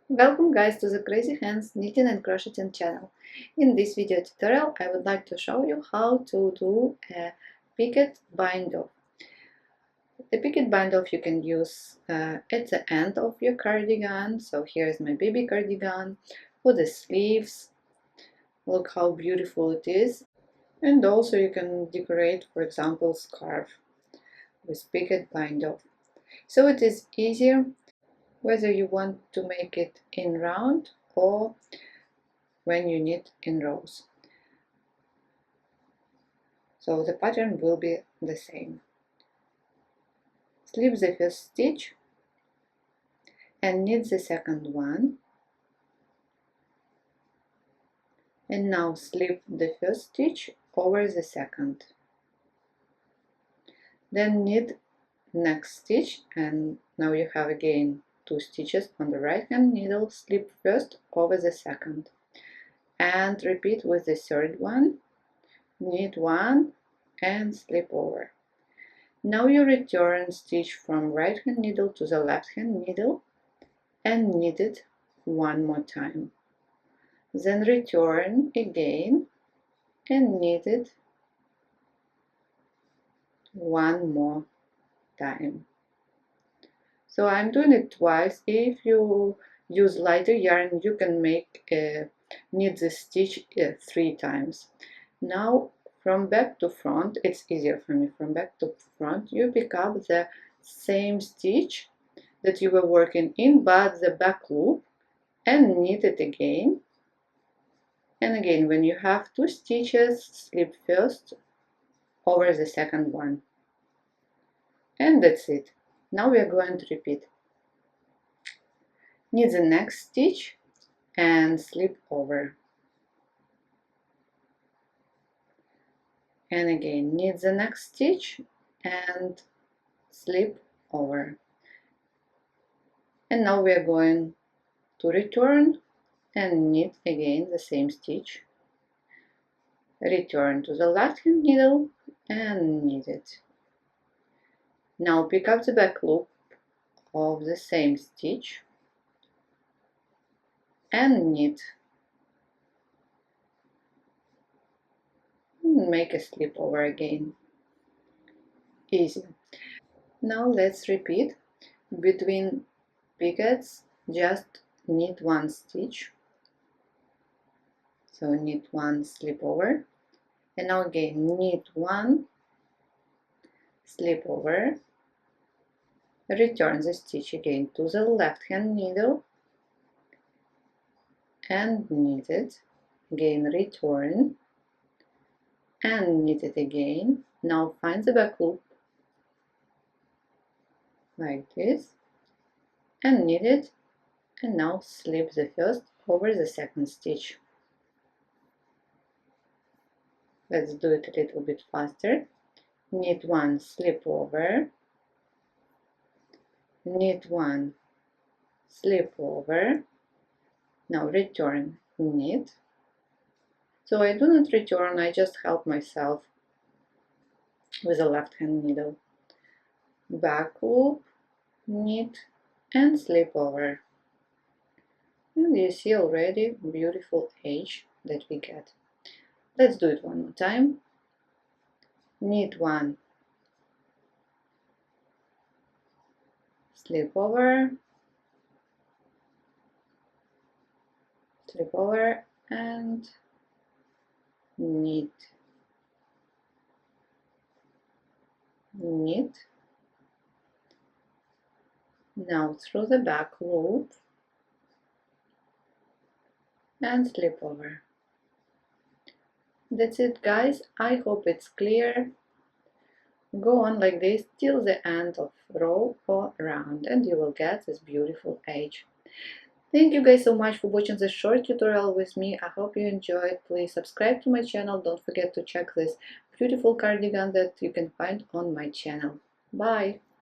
Welcome guys to the Crazy Hands Knitting and Crocheting channel. In this video tutorial I would like to show you how to do a Picot bind off. The Picot bind off you can use at the end of your cardigan. So here is my baby cardigan with the sleeves. Look how beautiful it is. And also you can decorate, for example, scarf with Picot bind off. So it is easier whether you want to make it in round or when you knit in rows. So the pattern will be the same. Slip the first stitch and knit the second one, and now slip the first stitch over the second, then knit next stitch, and now you have again 2 stitches on the right hand needle. Slip first over the second and repeat with the third one. Knit one and slip over. Now you return stitch from right hand needle to the left hand needle and knit it one more time. Then return again and knit it one more time. So I'm doing it twice. If you use lighter yarn, you can knit the stitch 3 times. Now from back to front, it's easier for me. From back to front, you pick up the same stitch that you were working in, but the back loop, and knit it again. And again, when you have 2 stitches, slip first over the second one. And that's it. Now we are going to repeat. Knit the next stitch and slip over. And again, knit the next stitch and slip over. And now we are going to return and knit again the same stitch. Return to the left hand needle and knit it. Now pick up the back loop of the same stitch and knit. Make a slip over again. Easy. Now let's repeat. Between picots, just knit one stitch. So knit one, slip over, and now again knit one, slip over, return the stitch again to the left hand needle and knit it, again return and knit it again. Now find the back loop like this and knit it, and now slip the first over the second stitch. Let's do it a little bit faster. Knit one, slip over, knit one, slip over, now return, knit. So I do not return, I just help myself with the left hand needle. Back loop, knit and slip over. And you see already beautiful edge that we get. Let's do it one more time. Knit one, slip over, and knit, knit. Now through the back loop and slip over. That's it guys, I hope it's clear. Go on like this till the end of row or round and you will get this beautiful edge. Thank you guys so much for watching this short tutorial with me. I hope you enjoyed. Please subscribe to my channel. Don't forget to check this beautiful cardigan that you can find on my channel. Bye!